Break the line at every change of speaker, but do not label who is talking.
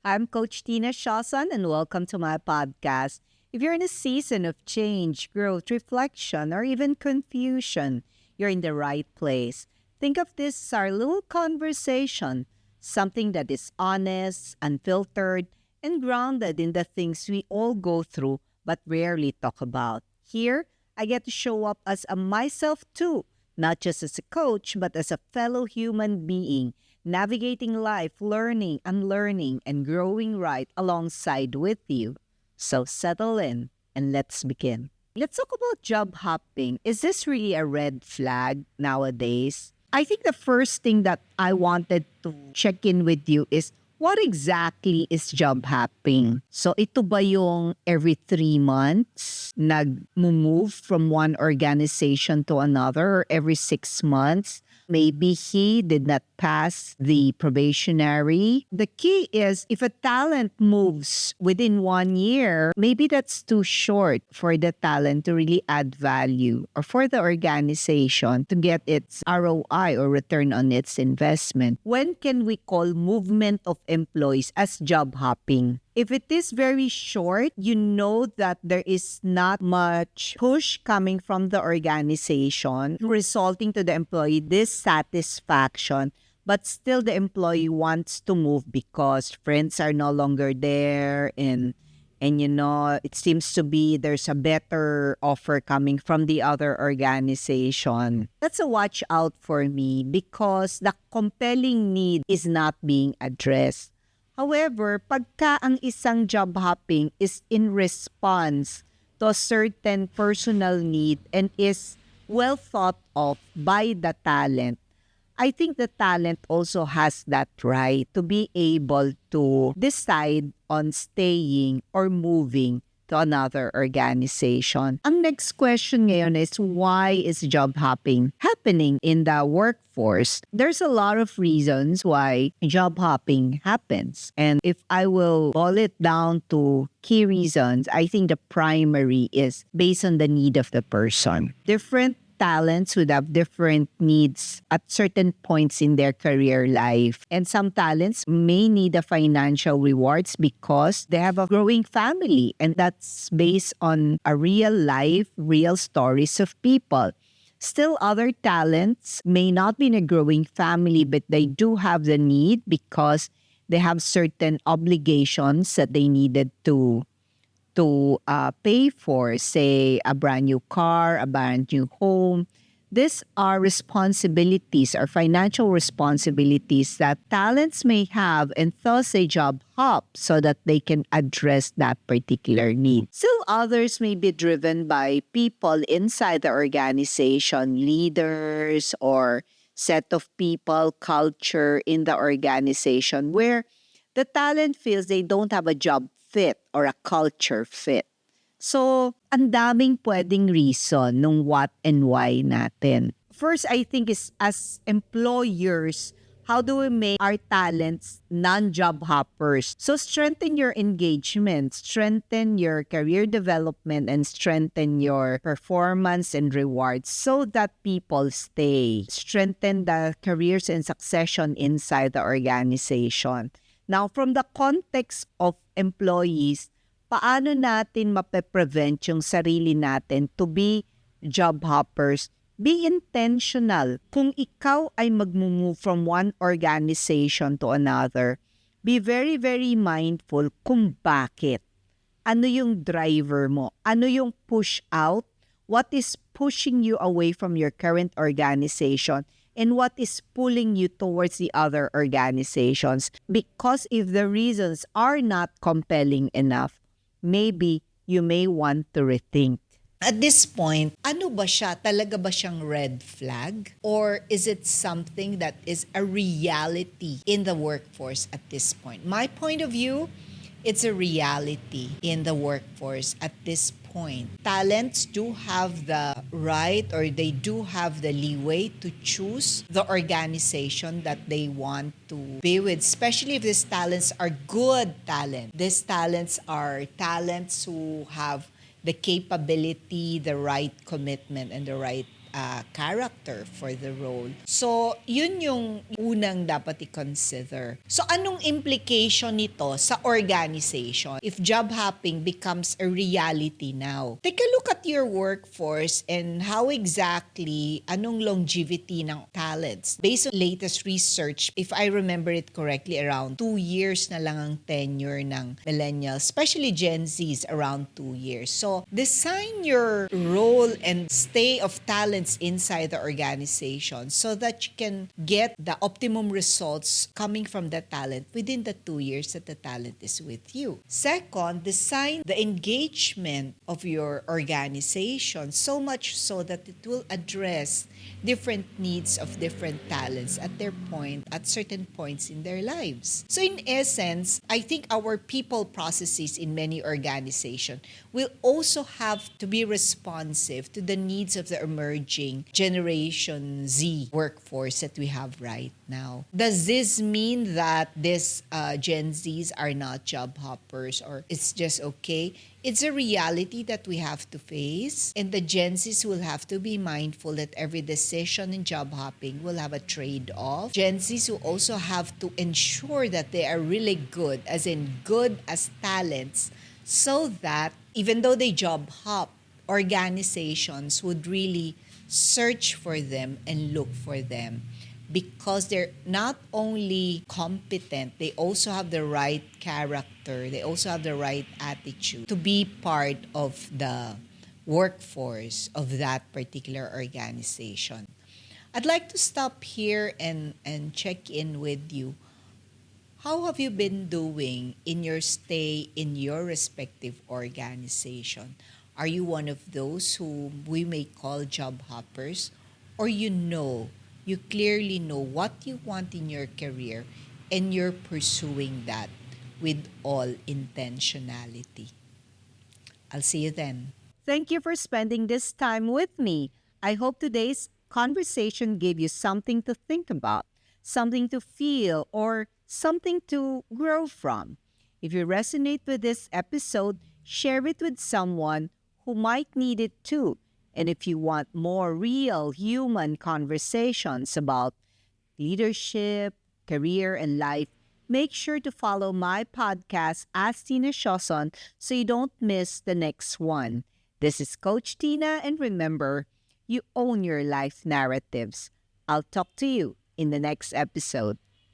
I'm Coach Tina Shawson, and welcome to my podcast. If you're in a season of change, growth, reflection, or even confusion, you're in the right place. Think of this as our little conversation, something that is honest, unfiltered, and grounded in the things we all go through but rarely talk about. Here, I get to show up as a myself too, not just as a coach, but as a fellow human being, navigating life, learning, unlearning, and growing right alongside with you. So settle in and let's begin. Let's talk about job hopping. Is this really a red flag nowadays? I think the first thing that I wanted to check in with you is what exactly is job hopping? So ito ba yung every 3 months nag-move from one organization to another, or every 6 months? Maybe he did not pass the probationary. The key is if a talent moves within 1 year, maybe that's too short for the talent to really add value or for the organization to get its ROI or return on its investment. When can we call movement of employees as job hopping? If it is very short, you know that there is not much push coming from the organization, resulting to the employee dissatisfaction, but still the employee wants to move because friends are no longer there and it seems to be there's a better offer coming from the other organization. That's a watch out for me because the compelling need is not being addressed. However, pagka ang isang job hopping is in response to a certain personal need and is well thought of by the talent, I think the talent also has that right to be able to decide on staying or moving to another organization. Ang next question ngayon is, why is job hopping happening in the workforce? There's a lot of reasons why job hopping happens. And if I will boil it down to key reasons, I think the primary is based on the need of the person. Different talents would have different needs at certain points in their career life. And some talents may need the financial rewards because they have a growing family. And that's based on a real life, real stories of people. Still, other talents may not be in a growing family, but they do have the need because they have certain obligations that they needed to pay for, say, a brand new car, a brand new home. These are responsibilities or financial responsibilities that talents may have, and thus a job hop so that they can address that particular need. Still, others may be driven by people inside the organization, leaders or set of people, culture in the organization where the talent feels they don't have a job fit or a culture fit. So, ang daming pwedeng reason nung what and why natin. First, I think is as employers, how do we make our talents non-job hoppers? So, strengthen your engagement, strengthen your career development, and strengthen your performance and rewards so that people stay. Strengthen the careers and succession inside the organization. Now, from the context of employees, paano natin mape-prevent yung sarili natin to be job hoppers? Be intentional. Kung ikaw ay mag-move from one organization to another, be very, very mindful kung bakit. Ano yung driver mo? Ano yung push out? What is pushing you away from your current organization? And what is pulling you towards the other organizations? Because if the reasons are not compelling enough, maybe you may want to rethink.
At this point, ano ba siya? Talaga ba siyang red flag? Or is it something that is a reality in the workforce at this point? My point of view, it's a reality in the workforce at this point. Talents do have the right, or they do have the leeway to choose the organization that they want to be with, especially if these talents are good talent. These talents are talents who have the capability, the right commitment, and the right character for the role. So, yun yung unang dapat i-consider. So, anong implication nito sa organization if job hopping becomes a reality now? Take a look at your workforce and how exactly, anong longevity ng talents. Based on latest research, if I remember it correctly, around 2 years na lang ang tenure ng millennials, especially Gen Zs, around 2 years. So, design your role and stay of talents inside the organization so that you can get the optimum results coming from the talent within the 2 years that the talent is with you. Second, design the engagement of your organization so much so that it will address different needs of different talents at certain points in their lives. So in essence, I think our people processes in many organizations will also have to be responsive to the needs of the emerging Generation Z workforce that we have right now. Does this mean that this Gen Zs are not job hoppers or it's just okay? It's a reality that we have to face, and the Gen Zs will have to be mindful that every decision in job hopping will have a trade-off. Gen Zs will also have to ensure that they are really good, as in good as talents, so that even though they job hop, organizations would really search for them and look for them because they're not only competent, they also have the right character, they also have the right attitude to be part of the workforce of that particular organization. I'd like to stop here and check in with you. How have you been doing in your stay in your respective organization? Are you one of those who we may call job hoppers? Or you clearly know what you want in your career and you're pursuing that with all intentionality? I'll see you then.
Thank you for spending this time with me. I hope today's conversation gave you something to think about, something to feel, or something to grow from. If you resonate with this episode, share it with someone who might need it too. And if you want more real human conversations about leadership, career, and life, make sure to follow my podcast, Ask Tina Shoson, so you don't miss the next one. This is Coach Tina, and remember, you own your life narratives. I'll talk to you in the next episode.